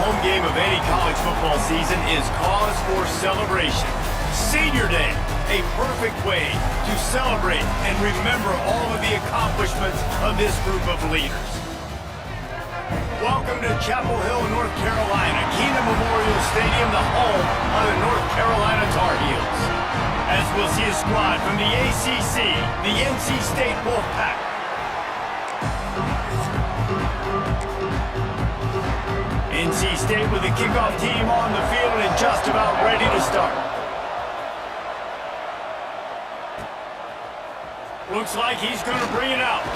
home game of any college football season is cause for celebration. Senior Day, a perfect way to celebrate and remember all of the accomplishments of this group of leaders. Welcome to Chapel Hill, North Carolina, Keenan Memorial Stadium, the home of the North Carolina Tar Heels. As we'll see a squad from the ACC, the NC State Wolfpack. NC State with the kickoff team on the field and just about ready to start. Looks like he's going to bring it out.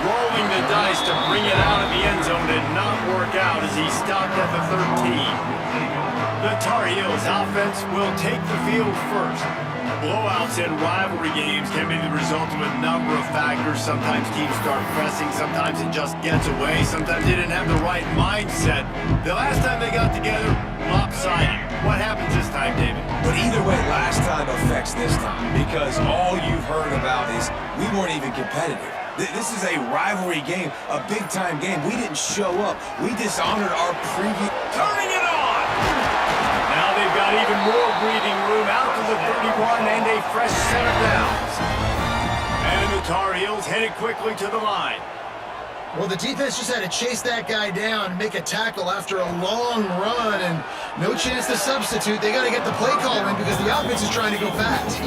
Rolling the dice to bring it out of the end zone did not work out as he stopped at the 13. The Tar Heels offense will take the field first. Blowouts in rivalry games can be the result of a number of factors. Sometimes teams start pressing, sometimes it just gets away, sometimes they didn't have the right mindset. The last time they got together, lopsided. What happens this time, David? But either way, last time affects this time because all you've heard about is we weren't even competitive. This is a rivalry game, a big-time game. We didn't show up. We dishonored our previous... Turning it on! Now they've got even more breathing room out to the 31 and a fresh set of downs. And the Tar Heels headed quickly to the line. Well, the defense just had to chase that guy down and make a tackle after a long run, and no chance to substitute. They got to get the play call in because the offense is trying to go fast.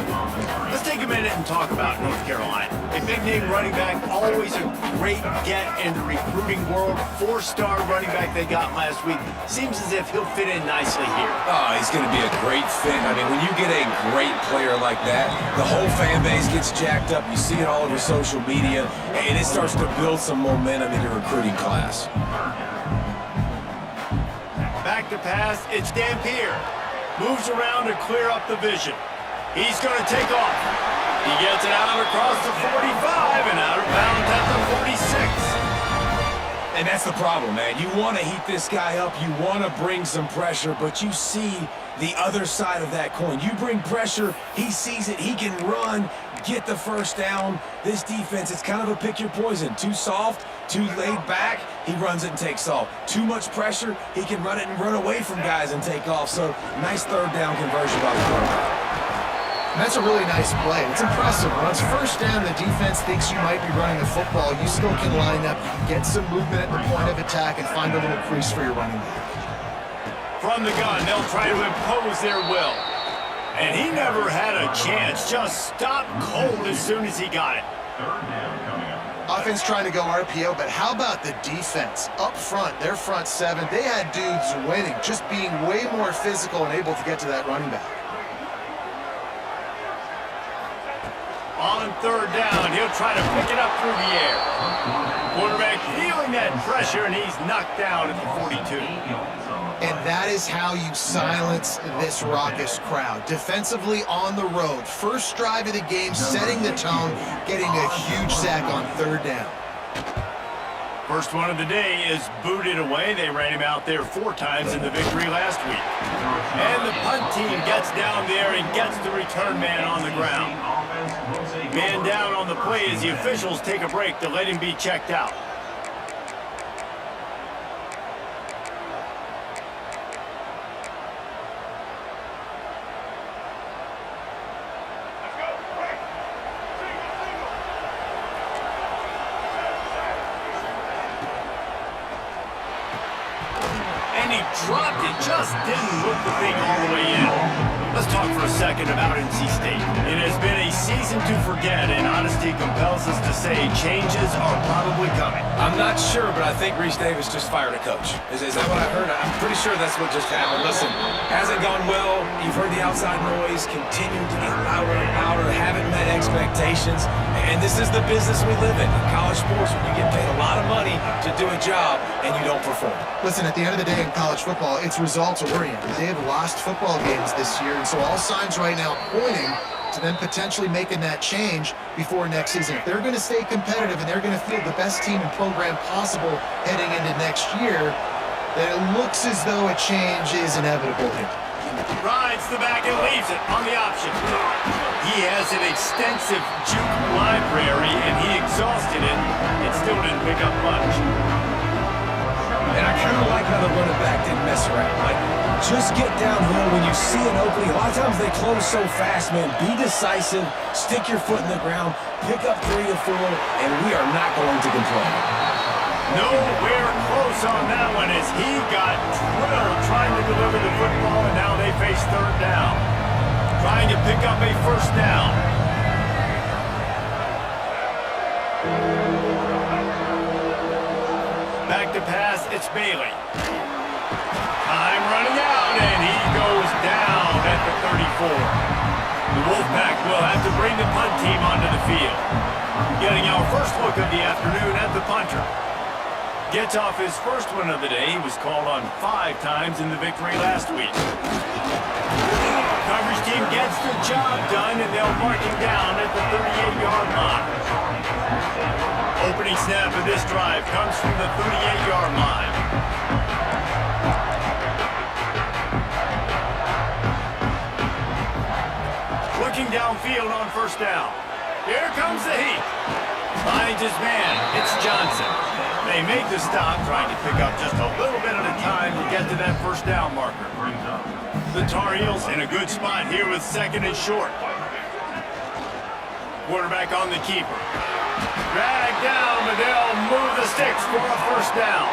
Let's take a minute and talk about North Carolina. A big-name running back, always a great get in the recruiting world. Four-star running back they got last week. Seems as if he'll fit in nicely here. Oh, he's going to be a great fit. I mean, when you get a great player like that, the whole fan base gets jacked up. You see it all over social media, and it starts to build some momentum in your recruiting class. Back to pass, it's Dampier. Moves around to clear up the vision. He's going to take off. He gets it out across the 45 and out of bounds at the 46. And that's the problem, man. You want to heat this guy up. You want to bring some pressure, but you see the other side of that coin. You bring pressure, he sees it, he can run, get the first down. This defense, it's kind of a pick your poison. Too soft, too laid back, he runs it and takes off. Too much pressure, he can run it and run away from guys and take off. So, nice third down conversion by the quarterback. That's a really nice play. It's impressive. Once first down, the defense thinks you might be running the football. You still can line up, get some movement at the point of attack, and find a little crease for your running back. From the gun, they'll try to impose their will. And he never had a chance. Just stopped cold as soon as he got it. Offense trying to go RPO, but how about the defense? Up front, their front seven, they had dudes winning, just being way more physical and able to get to that running back. On third down, he'll try to pick it up through the air. Quarterback feeling that pressure, and he's knocked down at the 42. And that is how you silence this raucous crowd. Defensively on the road. First drive of the game, setting the tone, getting a huge sack on third down. First one of the day is booted away. They ran him out there 4 times in the victory last week. And the punt team gets down there and gets the return man on the ground. Man down on the play as the officials take a break to let him be checked out. And he dropped it, just didn't look the thing all the way in. Let's talk for a second about NC State. It has been a season to forget, and honesty compels us to say changes are probably coming. I'm not sure, but I think Reese Davis just fired a coach. Is that what I heard? I'm pretty sure that's what just happened. Listen, hasn't gone well. You've heard the outside noise, continued to get louder and louder, haven't met expectations. And this is the business we live in college sports, when you get paid a lot of money to do a job and you don't perform. Listen, at the end of the day in college football, it's results oriented. They have lost football games this year, and so all signs right now pointing to them potentially making that change before next season. If they're going to stay competitive and they're going to field the best team and program possible heading into next year, then it looks as though a change is inevitable here. Rides the back and leaves it on the option. He has an extensive juke library, and he exhausted it. It still didn't pick up much. And I kind kind of like how the running back didn't mess around. Like, just get downhill when you see an opening. A lot of times they close so fast, man. Be decisive, stick your foot in the ground, pick up 3 or 4, and we are not going to complain. Nowhere close on that one as he got drilled trying to deliver the football, and now they face third down. Trying to pick up a first down. Back to pass, it's Bailey. Time running out, and he goes down at the 34. The Wolfpack will have to bring the punt team onto the field. Getting our first look of the afternoon at the punter. Gets off his first one of the day. He was called on 5 times in the victory last week. Coverage team gets the job done, and they'll mark him down at the 38-yard line. Opening snap of this drive comes from the 38-yard line. Looking downfield on first down. Here comes the heat. Finds his man. It's Johnson. They make the stop, trying to pick up just a little bit at a time to get to that first down marker. The Tar Heels in a good spot here with second and short. Quarterback on the keeper. Drag down, but they'll move the sticks for a first down.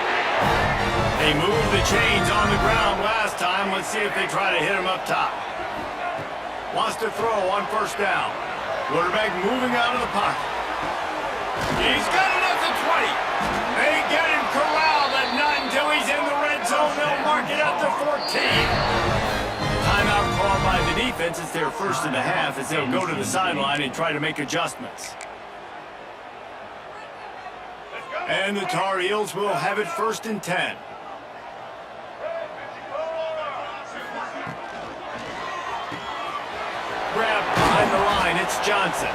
They moved the chains on the ground last time. Let's see if they try to hit him up top. Wants to throw on first down. Quarterback moving out of the pocket. He's got it at the 20. They get him corralled, but not until he's in the red zone. They'll mark it at the 14. Timeout called by the defense. It's their first and a half as they'll go to the sideline and try to make adjustments. And the Tar Heels will have it first and 10. Grab behind the line, it's Johnson.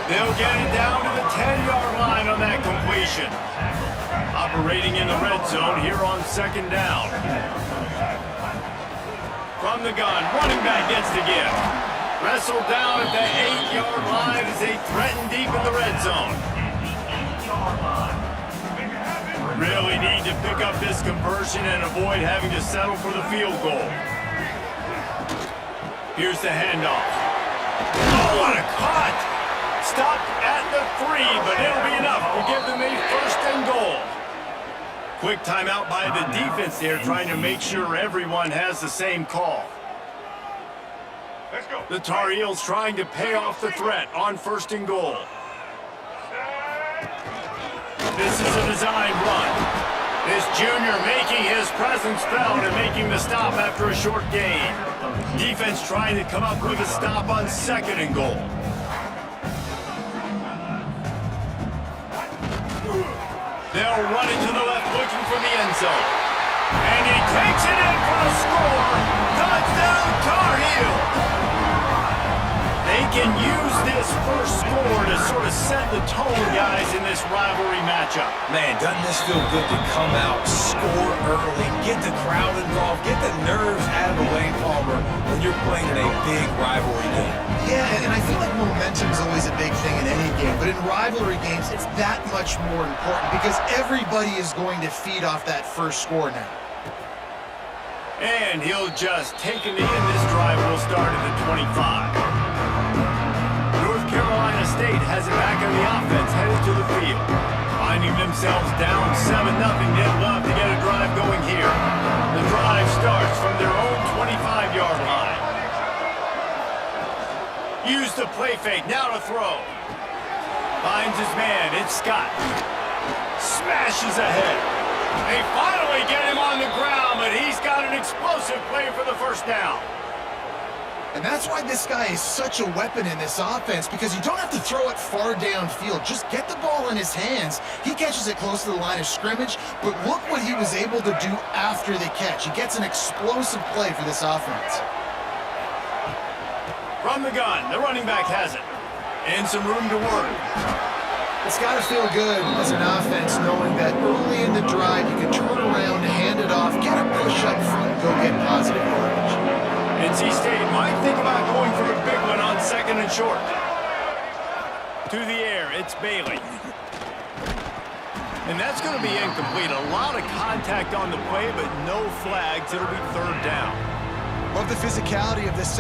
They'll get it down to the 10-yard line on that completion. Operating in the red zone here on second down. From the gun, running back gets the give. Wrestled down at the 8-yard line as they threaten deep in the red zone. Really need to pick up this conversion and avoid having to settle for the field goal. Here's the handoff. Oh, what a cut! Stopped at the 3, but it'll be enough to give them a first and goal. Quick timeout by the defense there, trying to make sure everyone has the same call. Let's go. The Tar Heels trying to pay off the threat on first and goal. This is a designed run. This junior making his presence felt and making the stop after a short gain. Defense trying to come up with a stop on second and goal. They'll run it to the left looking for the end zone. And he takes it in for the score. Touchdown Tar Heels. They can use this first score to sort of set the tone, guys, in this rivalry matchup. Man, doesn't this feel good to come out, score early, get the crowd involved, get the nerves out of the way, Palmer, when you're playing in a big rivalry game. Yeah, and I feel like momentum is always a big thing in any game, but in rivalry games, it's that much more important because everybody is going to feed off that first score now. And he'll just take a knee, and this drive will start at the 25. North Carolina State has it back on the offense, headed to the field. Finding themselves down 7-0, they'd love to get a drive going here. The drive starts from their own 25-yard line. Use the play fake, now to throw. Finds his man, it's Scott. Smashes ahead. They finally get him on the ground, but he's got an explosive play for the first down. And that's why this guy is such a weapon in this offense, because you don't have to throw it far downfield. Just get the ball in his hands. He catches it close to the line of scrimmage, but look what he was able to do after the catch. He gets an explosive play for this offense. From the gun, the running back has it. And some room to work. It's got to feel good as an offense knowing that early in the drive you can turn around, hand it off, get a push up front, go get positive yardage. NC State might think about going for a big one on second and short. To the air, it's Bailey. And that's going to be incomplete. A lot of contact on the play, but no flags. It'll be third down. Love the physicality of this.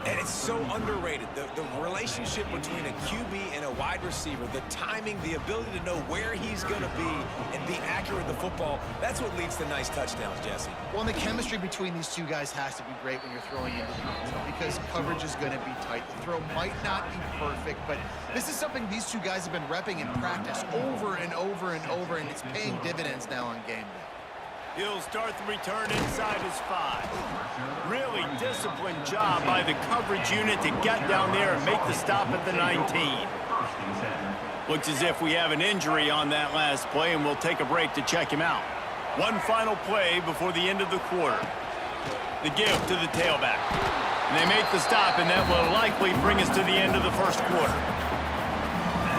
And it's so underrated, the relationship between a QB and a wide receiver, the timing, the ability to know where he's going to be and be accurate with the football, that's what leads to nice touchdowns, Jesse. Well, and the chemistry between these two guys has to be great when you're throwing into the end zone because coverage is going to be tight. The throw might not be perfect, but this is something these two guys have been repping in practice over and over and over, and it's paying dividends now on game day. He'll start the return inside his 5. Really disciplined job by the coverage unit to get down there and make the stop at the 19. Looks as if we have an injury on that last play, and we'll take a break to check him out. One final play before the end of the quarter. The give to the tailback. And they make the stop, and that will likely bring us to the end of the first quarter.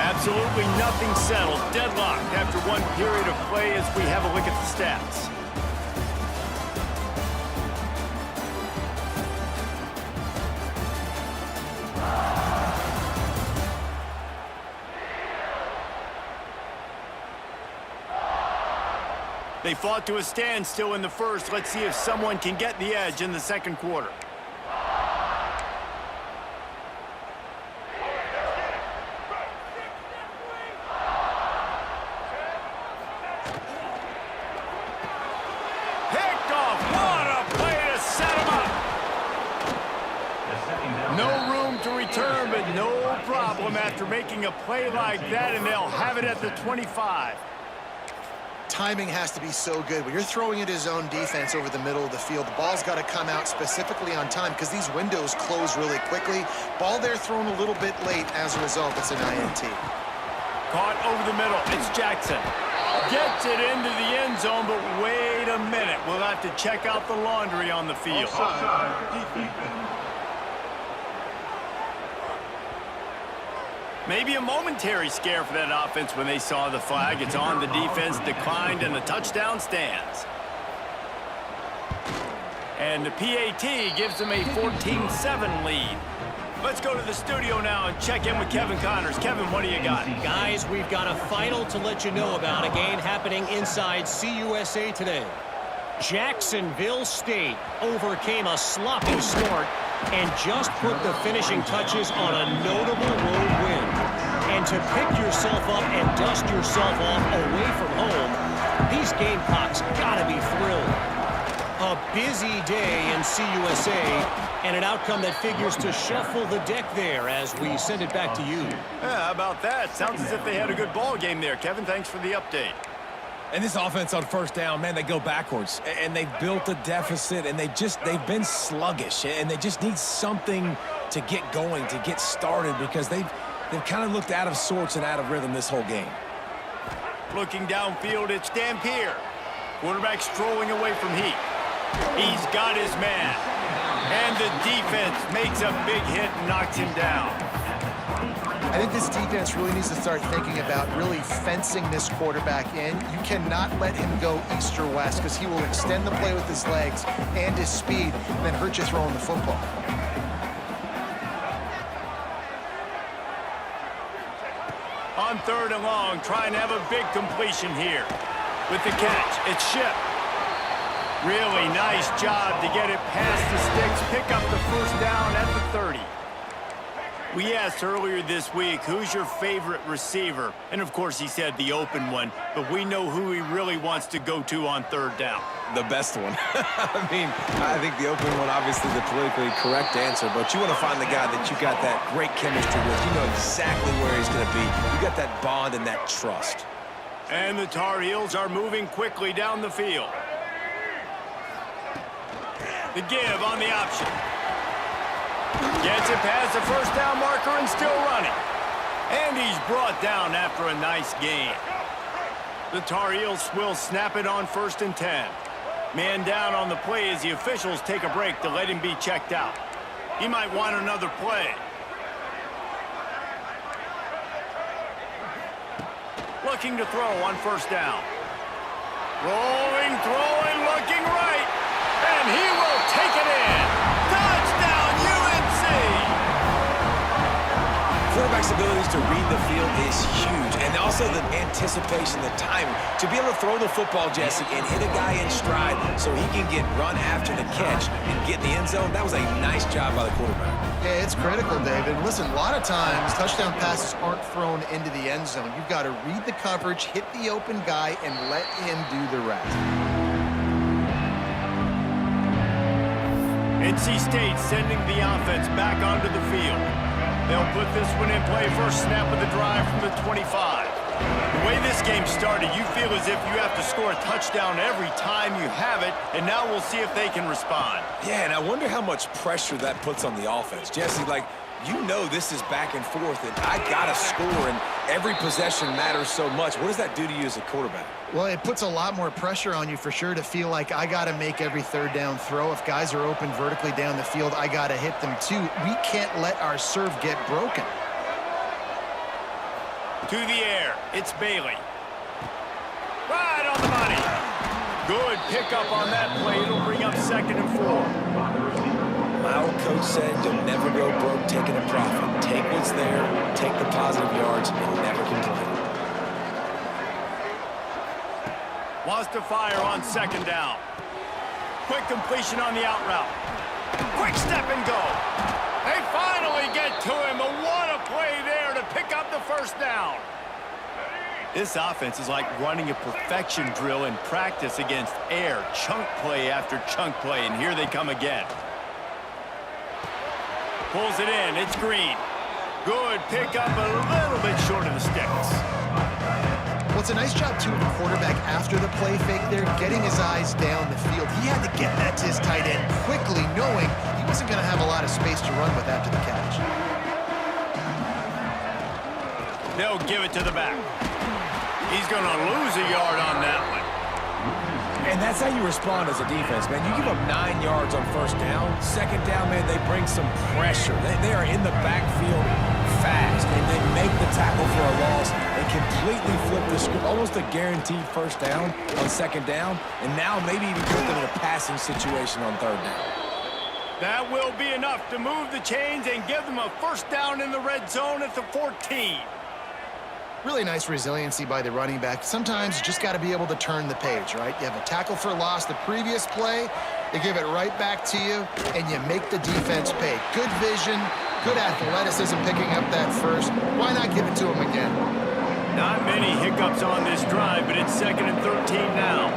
Absolutely nothing settled. Deadlocked after one period of play as we have a look at the stats. They fought to a standstill in the first. Let's see if someone can get the edge in the second quarter. Picked off. What a play to set him up. No room to return, but no problem after making a play like that, and they'll have it at the 25. Timing has to be so good. When you're throwing at his own defense over the middle of the field, the ball's got to come out specifically on time because these windows close really quickly. Ball there thrown a little bit late. As a result, it's an INT. Caught over the middle. It's Jackson. Gets it into the end zone, but wait a minute. We'll have to check out the laundry on the field. Maybe a momentary scare for that offense when they saw the flag. It's on, the defense declined, and the touchdown stands. And the PAT gives them a 14-7 lead. Let's go to the studio now and check in with Kevin Connors. Kevin, what do you got? Guys, we've got a final to let you know about, a game happening inside CUSA today. Jacksonville State overcame a sloppy start and just put the finishing touches on a notable road win. And to pick yourself up and dust yourself off away from home, these Gamecocks gotta be thrilled. A busy day in CUSA, and an outcome that figures to shuffle the deck there as we send it back to you. Yeah, how about that? Sounds as if they had a good ball game there. Kevin, thanks for the update. And this offense on first down, man, they go backwards. And they've built a deficit, and they've been sluggish. And they just need something to get going, to get started, because they've kind of looked out of sorts and out of rhythm this whole game. Looking downfield, it's Dampier. Quarterback strolling away from Heat. He's got his man. And the defense makes a big hit and knocks him down. I think this defense really needs to start thinking about really fencing this quarterback in. You cannot let him go east or west because he will extend the play with his legs and his speed and then hurt you throwing the football. On third and long, trying to have a big completion here. With the catch, it's Ship. Really nice job to get it past the sticks, pick up the first down at the 30. We asked earlier this week, who's your favorite receiver? And of course he said the open one, but we know who he really wants to go to on third down. The best one. I mean, I think the open one, obviously the politically correct answer, but you want to find the guy that you got that great chemistry with. You know exactly where he's going to be. You got that bond and that trust. And the Tar Heels are moving quickly down the field. The give on the option. Gets it past the first down marker and still running. And he's brought down after a nice gain. The Tar Heels will snap it on 1st and 10. Man down on the play as the officials take a break to let him be checked out. He might want another play. Looking to throw on 1st down. Rolling, throwing, looking right. And he will take it in. Touchdown, UNC! Quarterback's abilities to read the field is huge, and also the anticipation, the timing. To be able to throw the football, Jesse, and hit a guy in stride so he can get run after the catch and get in the end zone, that was a nice job by the quarterback. Yeah, it's critical, David. Listen, a lot of times, touchdown passes aren't thrown into the end zone. You've got to read the coverage, hit the open guy, and let him do the rest. NC State sending the offense back onto the field. They'll put this one in play first snap of the drive from the 25. The way this game started, you feel as if you have to score a touchdown every time you have it, and now we'll see if they can respond. Yeah, and I wonder how much pressure that puts on the offense. Jesse, like, you know this is back and forth, and I got to score, and every possession matters so much. What does that do to you as a quarterback? Well, it puts a lot more pressure on you for sure to feel like I got to make every 3rd down throw. If guys are open vertically down the field, I got to hit them too. We can't let our serve get broken. To the air, it's Bailey. Right on the money. Good pickup on that play. It'll bring up 2nd and 4. My old coach said you'll never go broke taking a profit. Take what's there, take the positive yards, and never complain. Wants to fire on 2nd down. Quick completion on the out route. Quick step and go. They finally get to him. What a play there to pick up the 1st down. This offense is like running a perfection drill in practice against air. Chunk play after chunk play, and here they come again. Pulls it in. It's Green. Good pickup, a little bit short of the sticks. Well, it's a nice job, too, of the quarterback after the play fake there, getting his eyes down the field. He had to get that to his tight end quickly, knowing he wasn't going to have a lot of space to run with after the catch. They'll give it to the back. He's going to lose a yard on that one. And that's how you respond as a defense, man. You give up 9 yards on 1st down. 2nd down, man, they bring some pressure. They are in the backfield fast, and they make the tackle for a loss. They completely flip the script, almost a guaranteed 1st down on 2nd down, and now maybe even put them in a passing situation on 3rd down. That will be enough to move the chains and give them a 1st down in the red zone at the 14. Really nice resiliency by the running back. Sometimes you just got to be able to turn the page, right? You have a tackle for loss the previous play, they give it right back to you, and you make the defense pay. Good vision, good athleticism picking up that 1st. Why not give it to him again? Not many hiccups on this drive, but it's 2nd and 13 now.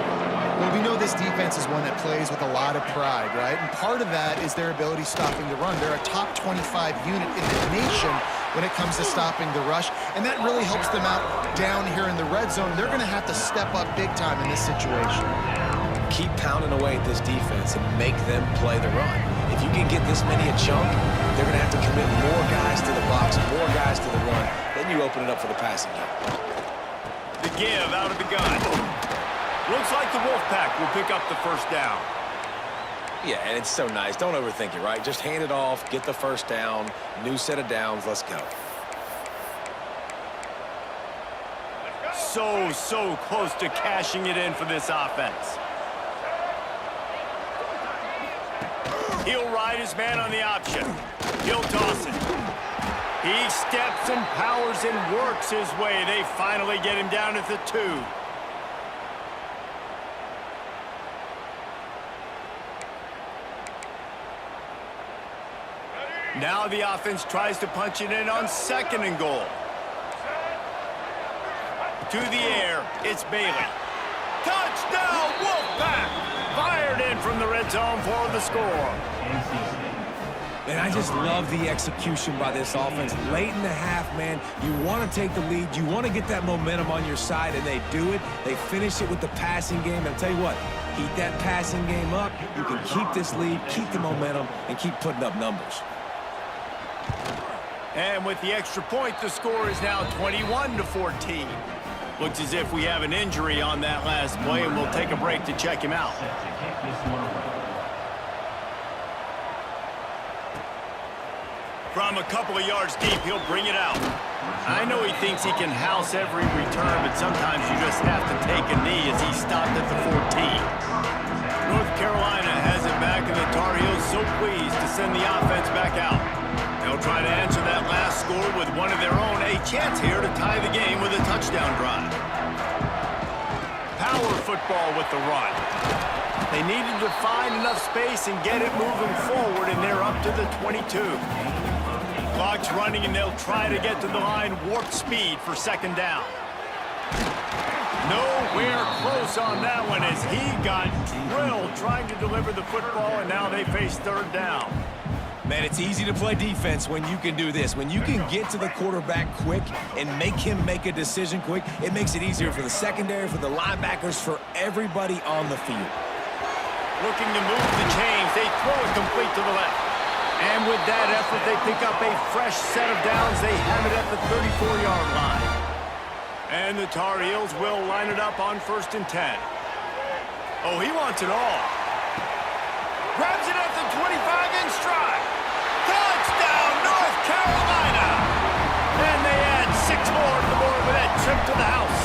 Well, we know this defense is one that plays with a lot of pride, right? And part of that is their ability stopping the run. They're a top 25 unit in the nation when it comes to stopping the rush, and that really helps them out down here in the red zone. They're going to have to step up big time in this situation. Keep pounding away at this defense and make them play the run. If you can get this many a chunk, they're going to have to commit more guys to the box, more guys to the run. Then you open it up for the passing game. The give out of the gun. Looks like the Wolfpack will pick up the 1st down. Yeah, and it's so nice. Don't overthink it, right? Just hand it off, get the 1st down, new set of downs, let's go. So close to cashing it in for this offense. He'll ride his man on the option. He'll toss it. He steps and powers and works his way. They finally get him down at the 2. Now the offense tries to punch it in on 2nd and goal. To the air, it's Bailey. Touchdown, Wolfpack! Fired in from the red zone for the score. And I just love the execution by this offense. Late in the half, man, you want to take the lead. You want to get that momentum on your side, and they do it. They finish it with the passing game. And I'll tell you what, keep that passing game up. You can keep this lead, keep the momentum, and keep putting up numbers. And with the extra point, the score is now 21-14. Looks as if we have an injury on that last play, and we'll take a break to check him out. From a couple of yards deep, he'll bring it out. I know he thinks he can house every return, but sometimes you just have to take a knee as he stopped at the 14. North Carolina has it back, and the Tar Heels so pleased to send the offense back out. They'll try to answer that last score with one of their own. A chance here to tie the game with a touchdown drive. Power football with the run. They needed to find enough space and get it moving forward, and they're up to the 22. Clock's running, and they'll try to get to the line warp speed for second down. Nowhere close on that one as he got drilled trying to deliver the football, and now they face third down. Man, it's easy to play defense when you can do this. When you can get to the quarterback quick and make him make a decision quick, it makes it easier for the secondary, for the linebackers, for everybody on the field. Looking to move the chains. They throw it complete to the left. And with that effort, they pick up a fresh set of downs. They have it at the 34-yard line. And the Tar Heels will line it up on 1st and 10. Oh, he wants it all. Grabs it at the 25 in stride. Touchdown, North Carolina! And they add 6 more to the board with that trip to the house.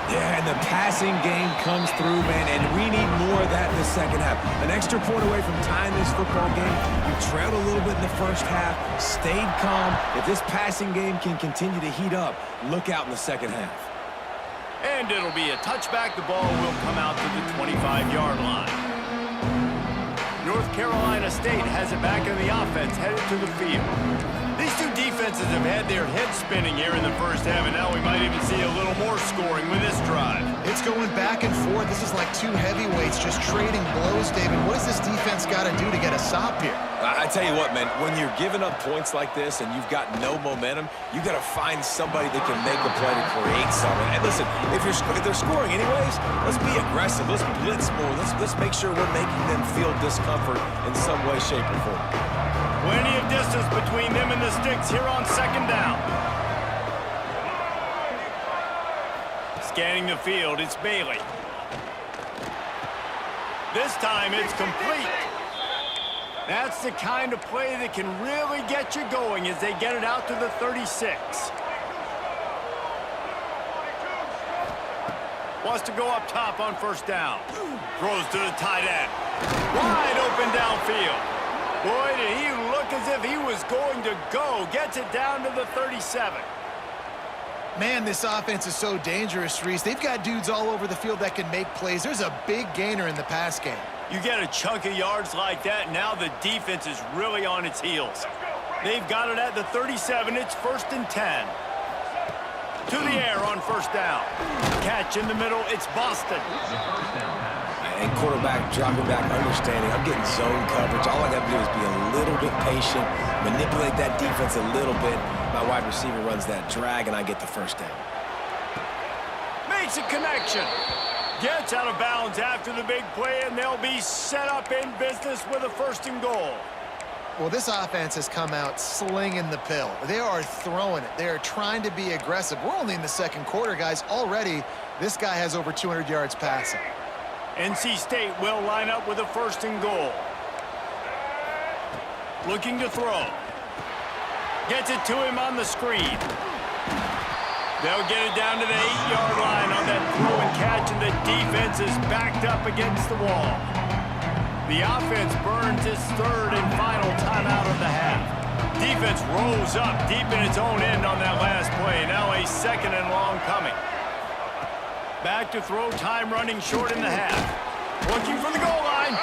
Yeah, and the passing game comes through, man, and we need more of that in the second half. An extra point away from tying this football game. You trailed a little bit in the first half, stayed calm. If this passing game can continue to heat up, look out in the second half. And it'll be a touchback. The ball will come out to the 25-yard line. North Carolina State has it back in the offense, headed to the field. These two defenses have had their heads spinning here in the first half, and now we might even see a little more scoring with this drive. It's going back and forth. This is like two heavyweights just trading blows, David. What does this defense got to do to get a stop here? I tell you what, man, when you're giving up points like this and you've got no momentum, you got to find somebody that can make a play to create something. And listen, if they're scoring anyways, let's be aggressive. Let's blitz more. Let's make sure we're making them feel discomfort in some way, shape, or form. Plenty of distance between them and the sticks here on second down. Scanning the field, it's Bailey. This time it's complete. That's the kind of play that can really get you going as they get it out to the 36. Wants to go up top on first down. Throws to the tight end. Wide open downfield. Boy, did he look as if he was going to go. Gets it down to the 37. Man, this offense is so dangerous, Reese. They've got dudes all over the field that can make plays. There's a big gainer in the pass game. You get a chunk of yards like that, now the defense is really on its heels. They've got it at the 37. It's 1st and 10. To the air on first down. Catch in the middle. It's Boston. And quarterback dropping back, understanding I'm getting zone coverage. All I got to do is be a little bit patient, manipulate that defense a little bit. My wide receiver runs that drag, and I get the first down. Makes a connection. Gets out of bounds after the big play, and they'll be set up in business with a 1st and goal. Well, this offense has come out slinging the pill. They are throwing it. They are trying to be aggressive. We're only in the second quarter, guys. Already, this guy has over 200 yards passing. NC State will line up with a 1st and goal. Looking to throw. Gets it to him on the screen. They'll get it down to the 8-yard line on that throw and catch, and the defense is backed up against the wall. The offense burns its 3rd and final timeout of the half. Defense rolls up deep in its own end on that last play. Now a 2nd and long coming. Back to throw, time running short in the half. Looking for the goal line.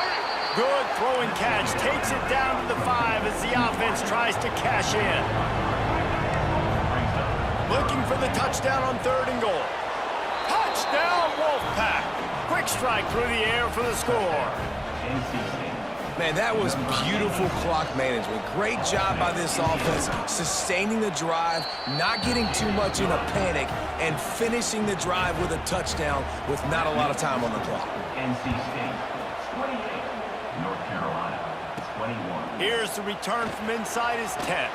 Good throw and catch. Takes it down to the 5 as the offense tries to cash in. Looking for the touchdown on 3rd and goal. Touchdown, Wolfpack. Quick strike through the air for the score. Man, that was beautiful clock management. Great job by this offense, sustaining the drive, not getting too much in a panic, and finishing the drive with a touchdown with not a lot of time on the clock. NC State, 28. North Carolina, 21. Here's the return from inside his 10.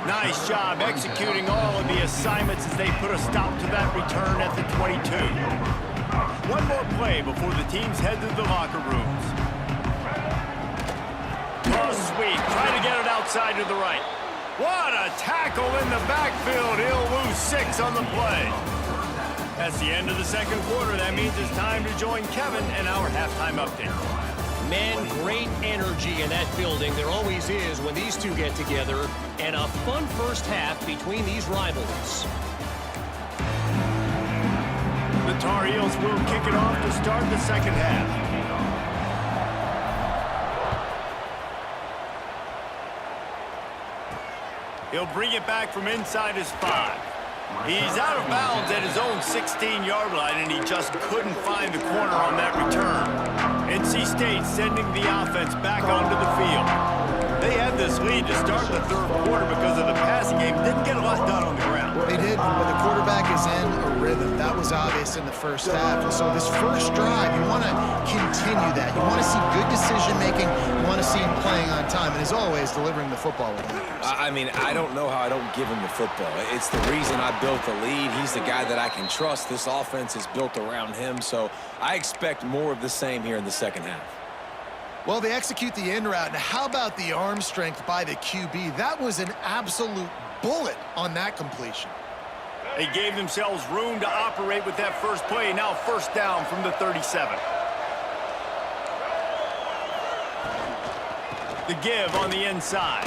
Nice job executing all of the assignments as they put a stop to that return at the 22. One more play before the teams head to the locker rooms. Oh, sweet. Try to get it outside to the right. What a tackle in the backfield. He'll lose 6 on the play. That's the end of the second quarter. That means it's time to join Kevin and our halftime update. Man, great energy in that building. There always is when these two get together. And a fun first half between these rivals. The Tar Heels will kick it off to start the second half. He'll bring it back from inside his 5. He's out of bounds at his own 16-yard line, and he just couldn't find the corner on that return. NC State sending the offense back onto the field. They had this lead to start the third quarter because of the passing game. Didn't get a lot done on the ground. They did, but the quarterback is in a rhythm. That was obvious in the first half. And so this first drive, you want to continue that. You want to see good decision-making. You want to see him playing on time. And as always, delivering the football with him. I mean, I don't know how I don't give him the football. It's the reason I built the lead. He's the guy that I can trust. This offense is built around him, so I expect more of the same here in the second half. Well, they execute the in route. Now, how about the arm strength by the QB? That was an absolute bullet on that completion. They gave themselves room to operate with that first play. Now first down from the 37. The give on the inside.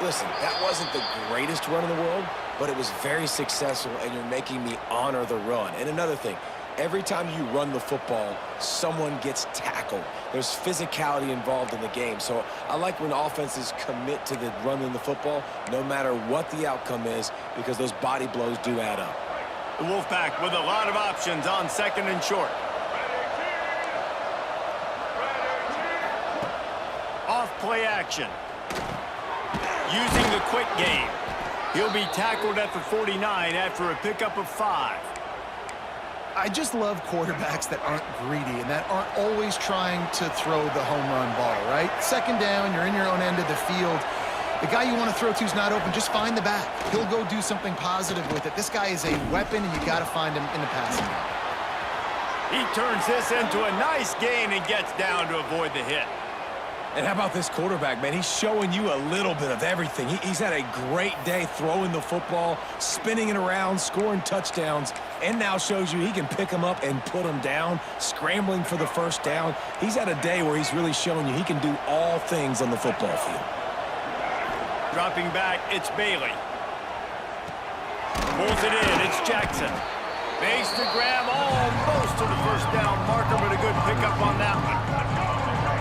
Listen, that wasn't the greatest run in the world, but it was very successful, and you're making me honor the run. And another thing, every time you run the football, someone gets tackled. There's physicality involved in the game. So I like when offenses commit to the running the football, no matter what the outcome is, because those body blows do add up. The Wolfpack with a lot of options on second and short. Off play action. Using the quick game. He'll be tackled at the 49 after a pickup of 5. I just love quarterbacks that aren't greedy and that aren't always trying to throw the home run ball, right? Second down, you're in your own end of the field. The guy you want to throw to is not open. Just find the back. He'll go do something positive with it. This guy is a weapon, and you got to find him in the passing game. He turns this into a nice gain and gets down to avoid the hit. And how about this quarterback, man? He's showing you a little bit of everything. He's had a great day throwing the football, spinning it around, scoring touchdowns, and now shows you he can pick them up and put them down, scrambling for the first down. He's had a day where he's really showing you he can do all things on the football field. Dropping back, it's Bailey. Pulls it in, it's Jackson. Makes the grab almost to the first down marker, but a good pickup on that one.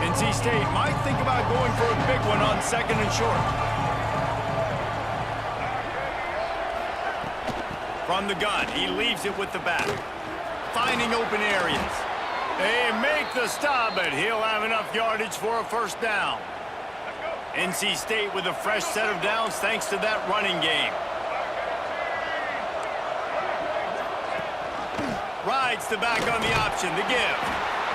NC State might think about going for a big one on second and short. From the gun, he leaves it with the back. Finding open areas. They make the stop, but he'll have enough yardage for a first down. NC State with a fresh set of downs thanks to that running game. Rides the back on the option, the give.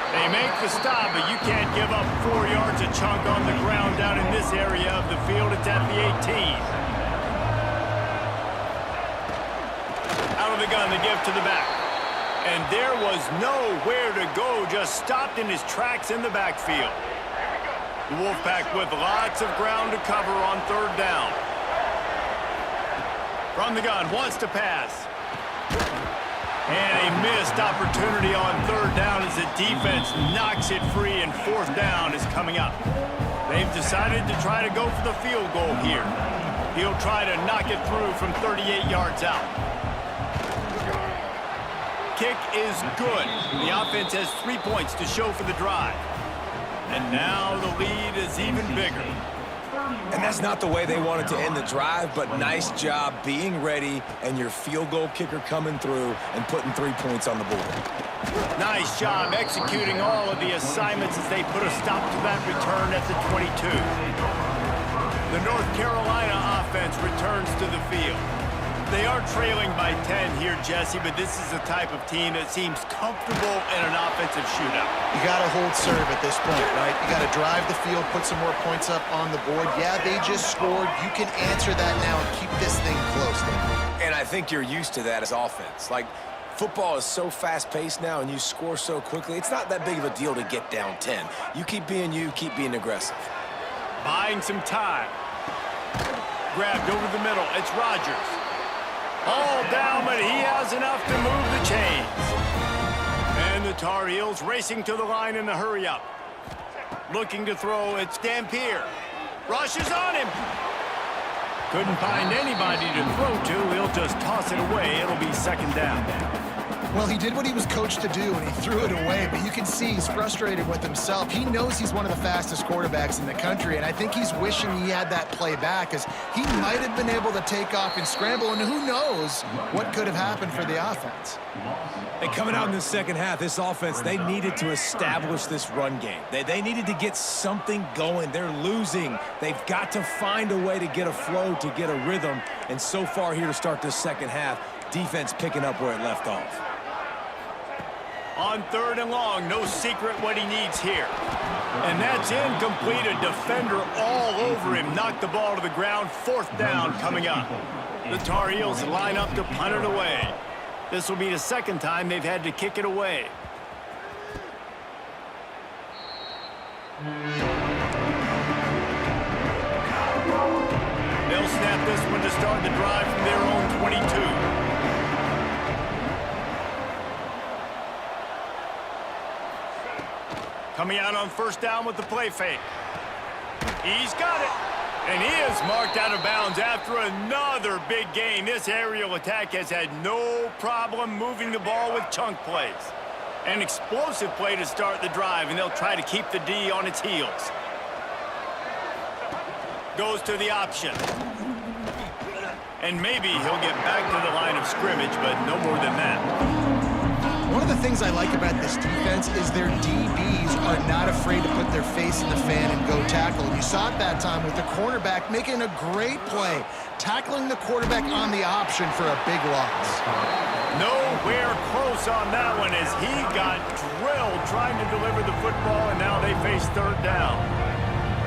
They make the stop, but you can't give up 4 yards a chunk on the ground down in this area of the field. It's at the 18. Out of the gun, the give to the back. And there was nowhere to go, just stopped in his tracks in the backfield. The Wolfpack with lots of ground to cover on third down. From the gun, wants to pass. And a missed opportunity on third down as the defense knocks it free, and fourth down is coming up. They've decided to try to go for the field goal here. He'll try to knock it through from 38 yards out. Kick is good. The offense has 3 points to show for the drive. And now the lead is even bigger. And that's not the way they wanted to end the drive, but nice job being ready and your field goal kicker coming through and putting 3 points on the board. Nice job executing all of the assignments as they put a stop to that return at the 22. The North Carolina offense returns to the field. They are trailing by 10 here, Jesse, but this is the type of team that seems comfortable in an offensive shootout. You got to hold serve at this point, right? You got to drive the field, put some more points up on the board. Yeah, they just scored. You can answer that now and keep this thing close, Dave. And I think you're used to that as offense. Like, football is so fast-paced now and you score so quickly, it's not that big of a deal to get down 10. You, keep being aggressive. Buying some time. Grabbed over the middle. It's Rodgers. All down, but he has enough to move the chains. And the Tar Heels racing to the line in the hurry-up. Looking to throw, it's Dampier. Rushes on him. Couldn't find anybody to throw to. He'll just toss it away. It'll be second down. Well, he did what he was coached to do, and he threw it away, but you can see he's frustrated with himself. He knows he's one of the fastest quarterbacks in the country, and I think he's wishing he had that play back, because he might have been able to take off and scramble, and who knows what could have happened for the offense. And coming out in the second half, this offense, they needed to establish this run game. They needed to get something going. They're losing. They've got to find a way to get a flow, to get a rhythm, and so far here to start this second half, defense picking up where it left off. On 3rd and long, no secret what he needs here. And that's incomplete. A defender all over him. Knocked the ball to the ground. 4th down coming up. The Tar Heels line up to punt it away. This will be the second time they've had to kick it away. They'll snap this one to start the drive from their own 22. Coming out on 1st down with the play fake. He's got it. And he is marked out of bounds after another big gain. This aerial attack has had no problem moving the ball with chunk plays. An explosive play to start the drive, and they'll try to keep the D on its heels. Goes to the option. And maybe he'll get back to the line of scrimmage, but no more than that. One of the things I like about this defense is their DBs are not afraid to put their face in the fan and go tackle. And you saw it that time with the cornerback making a great play, tackling the quarterback on the option for a big loss. Nowhere close on that one as he got drilled trying to deliver the football, and now they face 3rd down.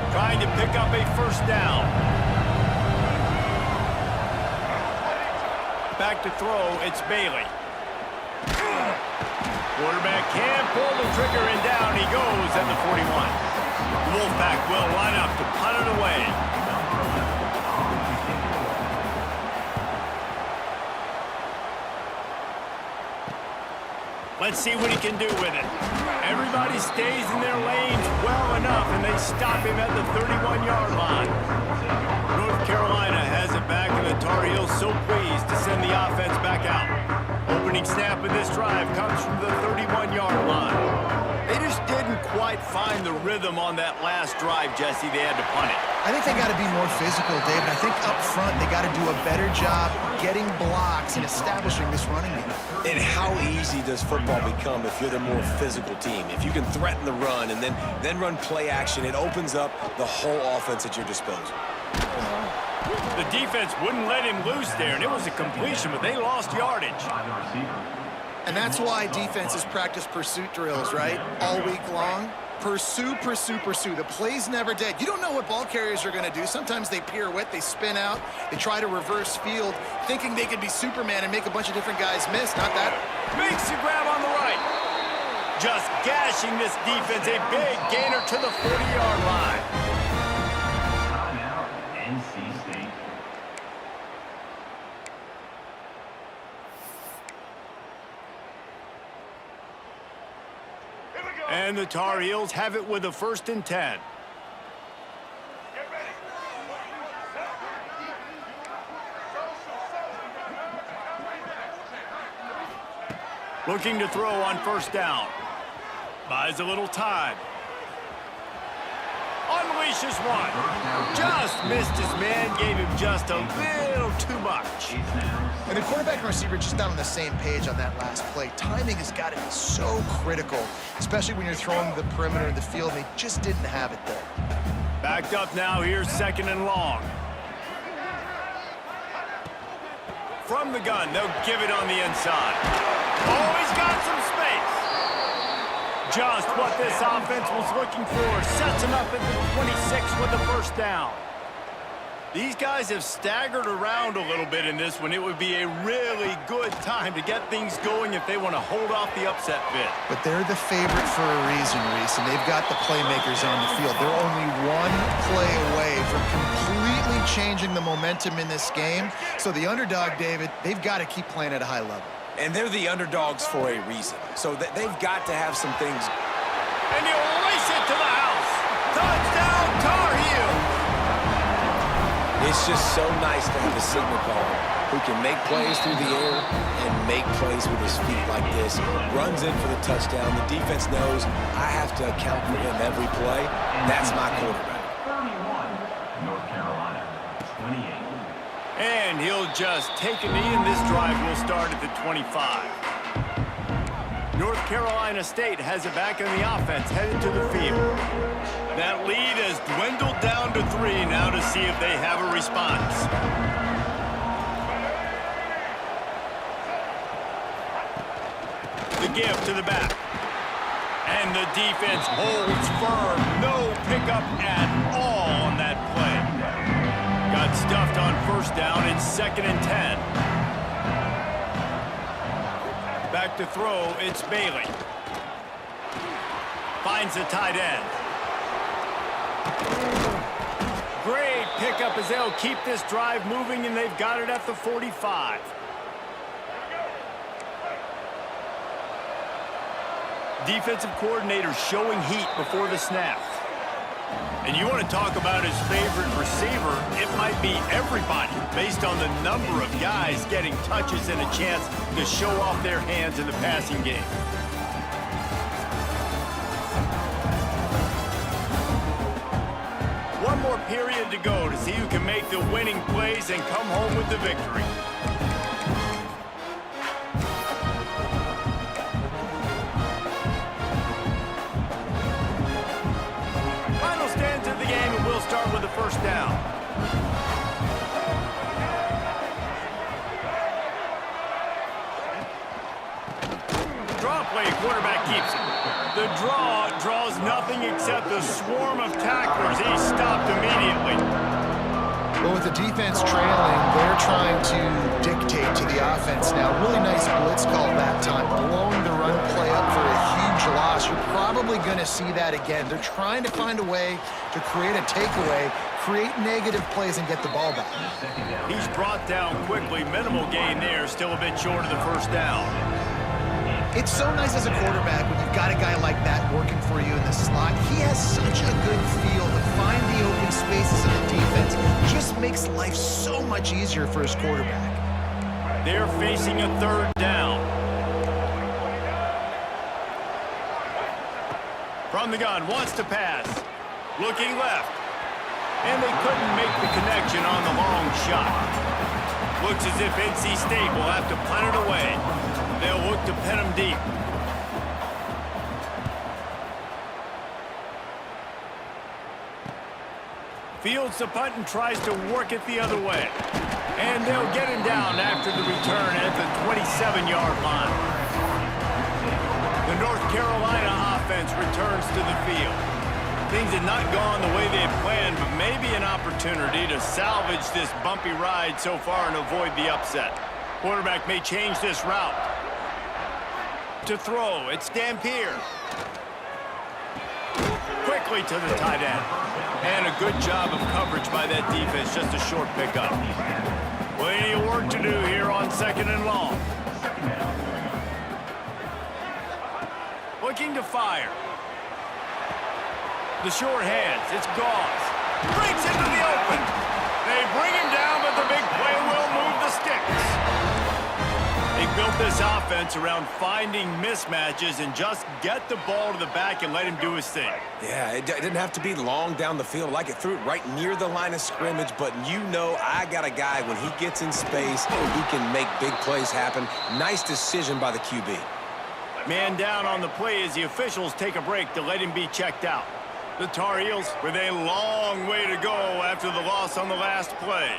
Trying to pick up a 1st down. Back to throw, it's Bailey. Quarterback can't pull the trigger, and down he goes at the 41. The Wolfpack will line up to punt it away. Let's see what he can do with it. Everybody stays in their lanes well enough, and they stop him at the 31-yard line. North Carolina has it back, and the Tar Heels so pleased to send the offense back out. Opening snap of this drive comes from the 31-yard line. They just didn't quite find the rhythm on that last drive, Jesse. They had to punt it. I think they got to be more physical, David. I think up front they got to do a better job getting blocks and establishing this running game. And how easy does football become if you're the more physical team? If you can threaten the run and then run play action, it opens up the whole offense at your disposal. The defense wouldn't let him loose there, and it was a completion, but they lost yardage. And that's why defenses practice pursuit drills, right? All week long. Pursue, pursue, pursue. The play's never dead. You don't know what ball carriers are going to do. Sometimes they pirouette, they spin out, they try to reverse field, thinking they could be Superman and make a bunch of different guys miss. Not that. Makes the grab on the right. Just gashing this defense. A big gainer to the 40-yard line. Timeout, NC State. And the Tar Heels have it with a 1st and 10. Looking to throw on 1st down. Buys a little time. Unleashed. unleashes one. Just missed his man, gave him just a little too much. And the quarterback and receiver just not on the same page on that last play. Timing has got to be so critical, especially when you're throwing the perimeter of the field. They just didn't have it there. Backed up now, here's 2nd and long. From the gun, they'll give it on the inside. Oh, he's got some space. Just what this offense was looking for. Sets him up at the 26 with the first down. These guys have staggered around a little bit in this one. It would be a really good time to get things going if they want to hold off the upset bid. But they're the favorite for a reason, Reese, and they've got the playmakers on the field. They're only one play away from completely changing the momentum in this game. So the underdog, David, they've got to keep playing at a high level. And they're the underdogs for a reason. So they've got to have some things. And he'll race it to the house. Touchdown, Tar Heels. It's just so nice to have a signal caller who can make plays through the air and make plays with his feet like this. Runs in for the touchdown. The defense knows I have to account for him every play. That's my quarterback. 31, North Carolina, 28. And he'll just take a knee, and this drive will start at the 25. North Carolina State has it back in the offense, headed to the field. That lead has dwindled down to 3 now to see if they have a response. The give to the back. And the defense holds firm. No pickup at all on that play. Got stuffed on first down. It's 2nd and 10. Back to throw, it's Bailey. Finds the tight end. Great pickup as they'll keep this drive moving, and they've got it at the 45. Defensive coordinator showing heat before the snap. And you want to talk about his favorite receiver, it might be everybody based on the number of guys getting touches and a chance to show off their hands in the passing game. One more period to go to see who can make the winning plays and come home with the victory. Start with the first down. Draw play, quarterback keeps it. The draw draws nothing except a swarm of tacklers. He's stopped immediately. Well, with the defense trailing, they're trying to dictate to the offense now. Really nice blitz call that time, blowing the run play up for a huge loss. You're probably going to see that again. They're trying to find a way to create a takeaway, create negative plays, and get the ball back. He's brought down quickly. Minimal gain there, still a bit short of the first down. It's so nice as a quarterback when you've got a guy like that working for you in the slot. He has such a good feel to find the open spaces in the defense. Just makes life so much easier for his quarterback. They're facing a 3rd down. From the gun, wants to pass. Looking left. And they couldn't make the connection on the long shot. Looks as if NC State will have to punt it away. They'll look to pin him deep. Fields the punt and tries to work it the other way. And they'll get him down after the return at the 27-yard line. The North Carolina offense returns to the field. Things had not gone the way they had planned, but maybe an opportunity to salvage this bumpy ride so far and avoid the upset. Quarterback may change this route. To throw, it's Dampier. Quickly to the tight end. And a good job of coverage by that defense, just a short pickup. Plenty of work to do here on 2nd and long. Looking to fire. The short hands, it's Gauze. Breaks into the open. They bring him down, but the big play will move the sticks. They built this offense around finding mismatches and just get the ball to the back and let him do his thing. Yeah, it didn't have to be long down the field. Like it threw it right near the line of scrimmage, but you know I got a guy, when he gets in space, he can make big plays happen. Nice decision by the QB. Man down on the play as the officials take a break to let him be checked out. The Tar Heels with a long way to go after the loss on the last play.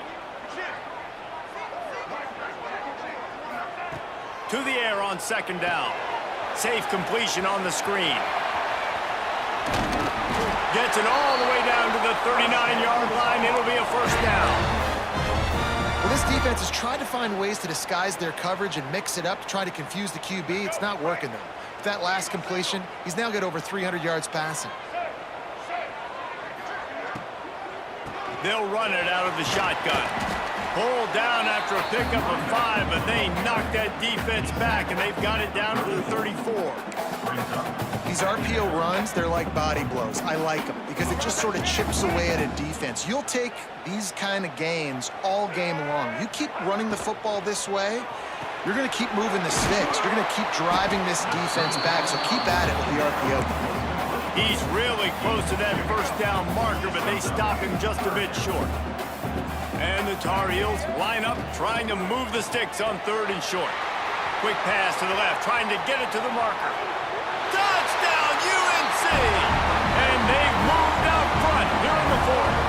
To the air on second down. Safe completion on the screen. Gets it all the way down to the 39-yard line. It'll be a first down. Well, this defense has tried to find ways to disguise their coverage and mix it up to try to confuse the QB. It's not working, though. With that last completion, he's now got over 300 yards passing. They'll run it out of the shotgun. Pulled down after a pickup of 5, but they knocked that defense back, and they've got it down to the 34. These RPO runs, they're like body blows. I like them because it just sort of chips away at a defense. You'll take these kind of gains all game long. You keep running the football this way, you're going to keep moving the sticks. You're going to keep driving this defense back, so keep at it with the RPO. He's really close to that first down marker, but they stop him just a bit short. And the Tar Heels line up, trying to move the sticks on 3rd and short. Quick pass to the left, trying to get it to the marker. Touchdown, UNC! And they've moved out front here in the 4th.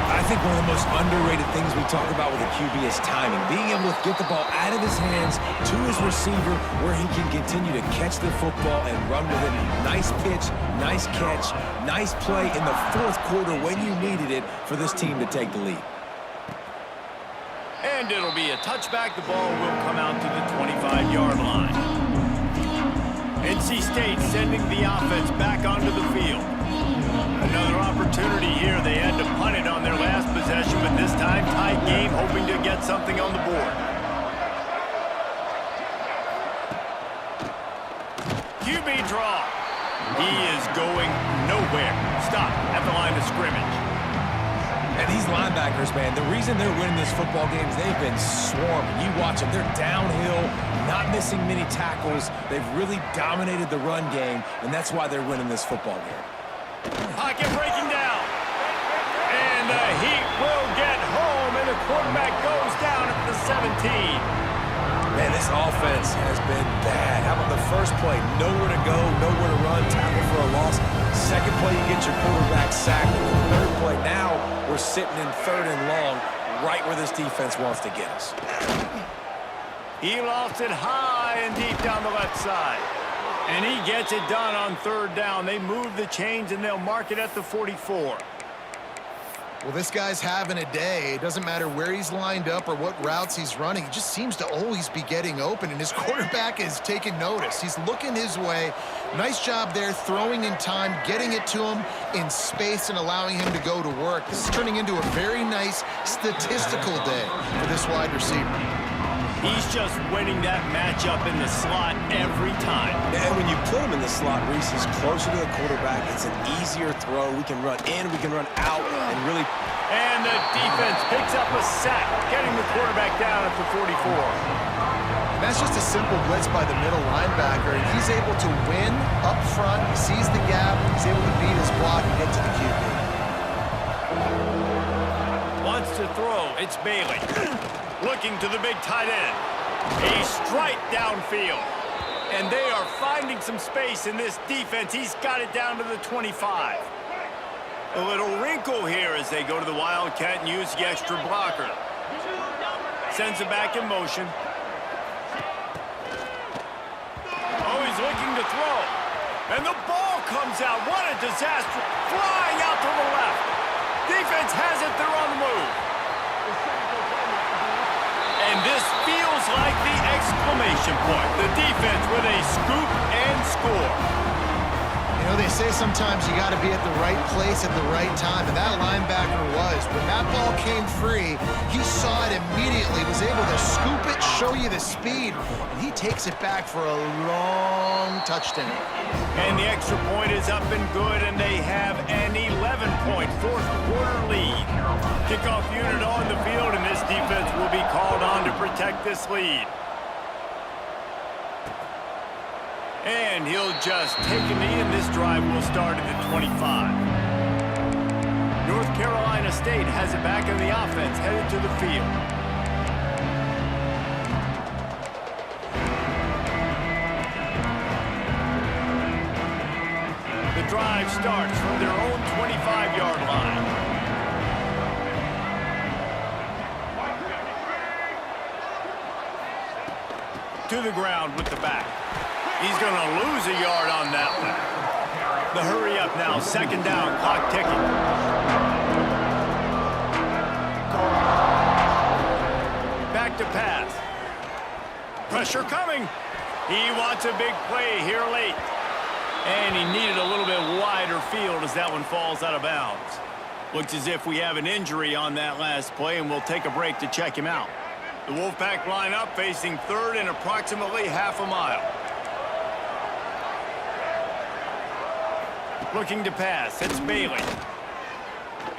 I think one of the most underrated things we talk about with a QB is timing. Being able to get the ball out of his hands to his receiver where he can continue to catch the football and run with it. Nice pitch, nice catch, nice play in the 4th quarter when you needed it for this team to take the lead. And it'll be a touchback. The ball will come out to the 25-yard line. NC State sending the offense back onto the field. Another opportunity here. They had to punt it on their last possession, but this time tied game, hoping to get something on the board. QB draw. He is going nowhere. Stop at the line of scrimmage. And these linebackers, man, the reason they're winning this football game is they've been swarming. You watch them. They're downhill, not missing many tackles. They've really dominated the run game, and that's why they're winning this football game. Pocket breaking down. And the Heat will get home, and the quarterback goes down at the 17. Man, this offense has been bad. How about the first play? Nowhere to go, nowhere to run, tackle for a loss. Second play, you get your quarterback sacked. And the third play, now we're sitting in 3rd and long, right where this defense wants to get us. He lofts it high and deep down the left side. And he gets it done on 3rd down. They move the chains, and they'll mark it at the 44. Well, this guy's having a day. It doesn't matter where he's lined up or what routes he's running. He just seems to always be getting open, and his quarterback is taking notice. He's looking his way. Nice job there, throwing in time, getting it to him in space and allowing him to go to work. This is turning into a very nice statistical day for this wide receiver. He's just winning that matchup in the slot every time. And when you put him in the slot, Reese, he's closer to the quarterback. It's an easier throw. We can run in, we can run out, and really... And the defense picks up a sack, getting the quarterback down at the 44. And that's just a simple blitz by the middle linebacker, and he's able to win up front. He sees the gap, he's able to beat his block and get to the QB. Wants to throw, it's Bailey. Looking to the big tight end. A strike downfield. And they are finding some space in this defense. He's got it down to the 25. A little wrinkle here as they go to the Wildcat and use the extra blocker. Sends it back in motion. Oh, he's looking to throw. And the ball comes out. What a disaster. Flying out to the left. Defense has it. They're on the move. And this feels like the exclamation point. The defense with a scoop and score. You know, they say sometimes you got to be at the right place at the right time, and that linebacker was. When that ball came free, he saw it immediately, was able to scoop it, show you the speed, and he takes it back for a long touchdown. And the extra point is up and good, and they have an 11-point fourth-quarter lead. Kickoff unit on the field, and this defense will be called on to protect protect this lead. And he'll just take a knee, and this drive will start at the 25. North Carolina State has it back in the offense, headed to the field. The drive starts from their own 25-yard line. To the ground with the back. He's going to lose a yard on that one. The hurry up now, second down, clock ticking. Back to pass. Pressure coming. He wants a big play here late. And he needed a little bit wider field as that one falls out of bounds. Looks as if we have an injury on that last play, and we'll take a break to check him out. The Wolfpack line up facing third and approximately half a mile. Looking to pass, it's Bailey.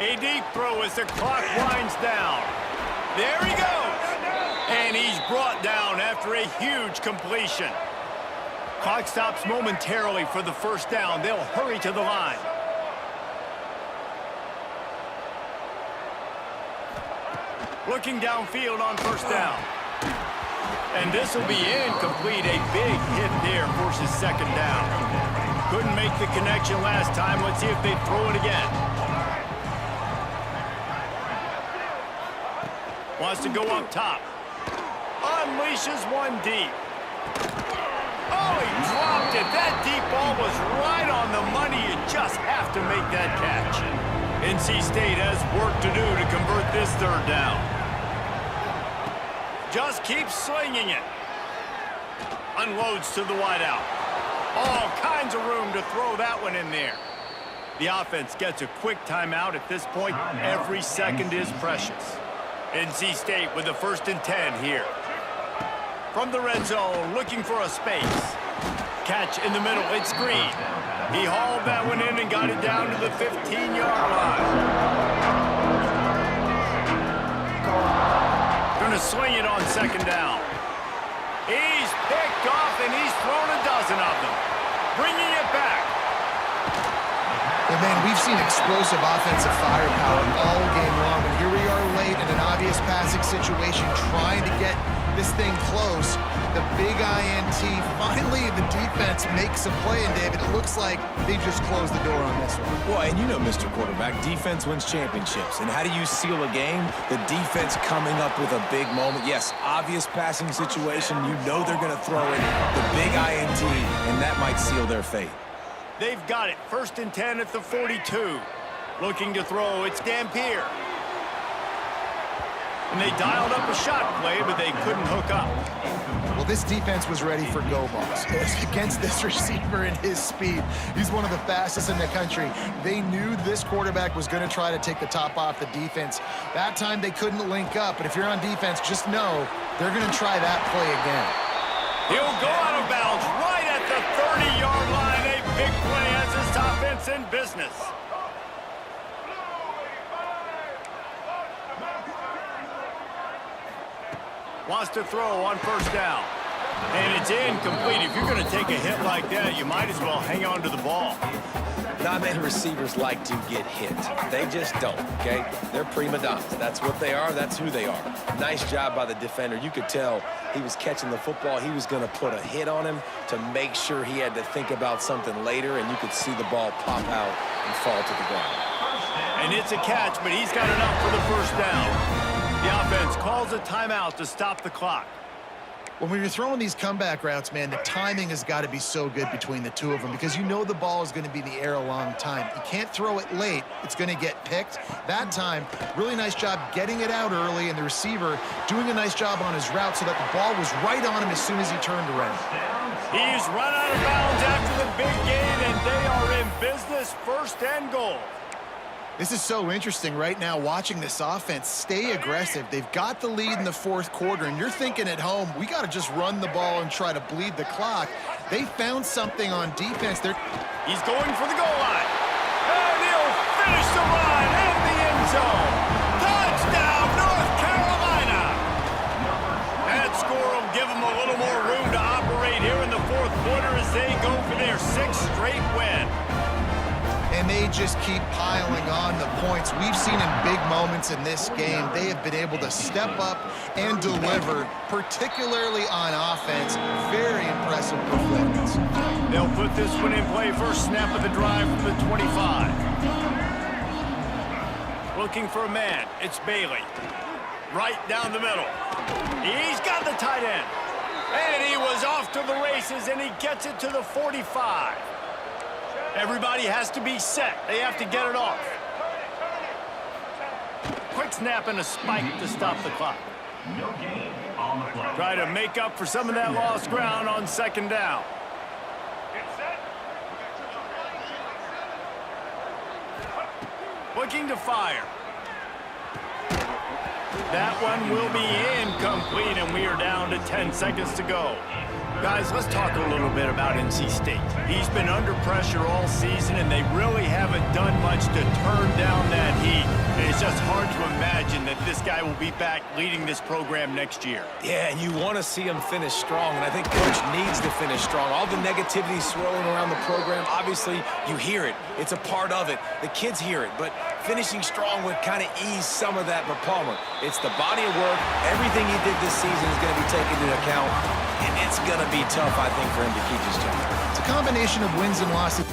A deep throw as the clock winds down. There he goes. And he's brought down after a huge completion. Clock stops momentarily for the first down. They'll hurry to the line. Looking downfield on first down. And this will be incomplete. A big hit there forces second down. Couldn't make the connection last time. Let's see if they throw it again. Wants to go up top. Unleashes one deep. Oh, he dropped it. That deep ball was right on the money. You just have to make that catch. NC State has work to do to convert this third down. Just keep slinging it. Unloads to the wideout. All kinds of room to throw that one in there. The offense gets a quick timeout at this point. Every second is precious. NC State with a 1st and 10 here. From the red zone, looking for a space. Catch in the middle, it's Green. He hauled that one in and got it down to the 15-yard line. Gonna swing it on second down. He's picked off, and he's thrown a dozen of them. Bringing it back. And man, we've seen explosive offensive firepower all game long, and here we are late in an obvious passing situation, trying to get this thing close. The big INT. Finally, the defense makes a play, and David, it looks like they just closed the door on this one. Well, and you know, Mr. Quarterback, defense wins championships. And how do you seal a game? The defense coming up with a big moment. Yes, obvious passing situation. You know they're going to throw it. The big INT, and that might seal their fate. They've got it. 1st and 10 at the 42. Looking to throw, it's Dampier. And they dialed up a shot play, but they couldn't hook up. Well, this defense was ready for go balls against this receiver and his speed. He's one of the fastest in the country. They knew this quarterback was going to try to take the top off the defense. That time they couldn't link up, but if you're on defense, just know they're going to try that play again. He'll go out of bounds right at the 30-yard line. A big play as this offense in business. Wants to throw on first down. And it's incomplete. If you're going to take a hit like that, you might as well hang on to the ball. Not many receivers like to get hit. They just don't, okay? They're prima donnas. That's what they are. That's who they are. Nice job by the defender. You could tell he was catching the football. He was going to put a hit on him to make sure he had to think about something later, and you could see the ball pop out and fall to the ground. And it's a catch, but he's got enough for the first down. The offense calls a timeout to stop the clock. When you're throwing these comeback routes, man, the timing has got to be so good between the two of them because you know the ball is going to be in the air a long time. You can't throw it late. It's going to get picked. That time, really nice job getting it out early, and the receiver doing a nice job on his route so that the ball was right on him as soon as he turned around. He's run out of bounds after the big gain, and they are in business, 1st and goal. This is so interesting right now, watching this offense stay aggressive. They've got the lead in the 4th quarter, and you're thinking at home, we got to just run the ball and try to bleed the clock. They found something on defense. He's going for the goal line. And he'll finish the run in the end zone. Touchdown, North Carolina. That's straight win. And they just keep piling on the points. We've seen in big moments in this game, they have been able to step up and deliver, particularly on offense. Very impressive performance. They'll put this one in play. First snap of the drive from the 25. Looking for a man. It's Bailey. Right down the middle. He's got the tight end. And he was off to the races, and he gets it to the 45. Everybody has to be set. They have to get it off. Quick snap and a spike to stop the clock. No gain on the play. Try to make up for some of that lost ground on second down. Looking to fire. That one will be incomplete, and we are down to 10 seconds to go. Guys, let's talk a little bit about NC State. He's been under pressure all season, and they really haven't done much to turn down that heat. And it's just hard to imagine that this guy will be back leading this program next year. Yeah, and you want to see him finish strong, and I think Coach needs to finish strong. All the negativity swirling around the program, obviously, you hear it. It's a part of it. The kids hear it, but finishing strong would kind of ease some of that for Palmer. It's the body of work. Everything he did this season is going to be taken into account, and it's going to be tough, I think, for him to keep his job. It's a combination of wins and losses.